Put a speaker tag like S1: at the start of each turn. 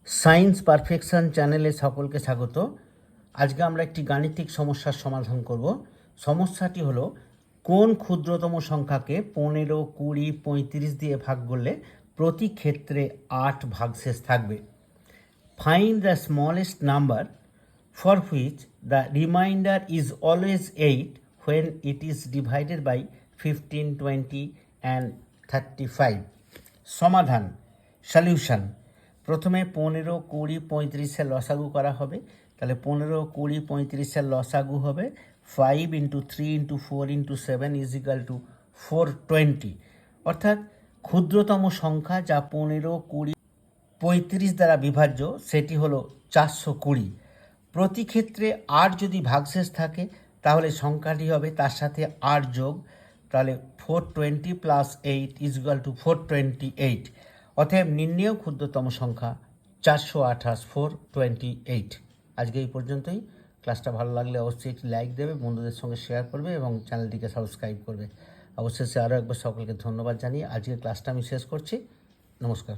S1: Science perfection চ্যানেলে সকলকে স্বাগত। আজকে আমরা একটি গাণিতিক সমস্যার সমাধান করব। সমস্যাটি হলো, কোন ক্ষুদ্রতম সংখ্যাকে 15, 20, 35 দিয়ে ভাগ করলে প্রতি ক্ষেত্রে 8 ভাগশেষ থাকবে। Find the smallest number for which the reminder is always 8 when it is divided by 15, 20 and 35. সমাধান, সলিউশন। প্রথমে 15, 20, 35-এর লসাগু করা হবে। তাহলে 15, 20, 35-এর লসাগু হবে 5 × 3 × 4 × 7 = 420। অর্থাৎ ক্ষুদ্রতম সংখ্যা যা 15, 20, 35 দ্বারা বিভাজ্য সেটি হলো 420। প্রতি ক্ষেত্রে 8 যদি ভাগশেষ থাকে তাহলে সংখ্যাটি হবে তার সাথে 8 যোগ, তাহলে 420 + 8 = 428। অতএব নির্ণেয় ক্ষুদ্রতম সংখ্যা 428, 428। আজকে এই পর্যন্তই। ক্লাসটা ভালো লাগলে অবশ্যই একটি লাইক দেবে, বন্ধুদের সঙ্গে শেয়ার করবে এবং চ্যানেলটিকে সাবস্ক্রাইব করবে। অবশেষে আরও একবার সকলকে ধন্যবাদ জানিয়ে আজকের ক্লাসটা আমি শেষ করছি। নমস্কার।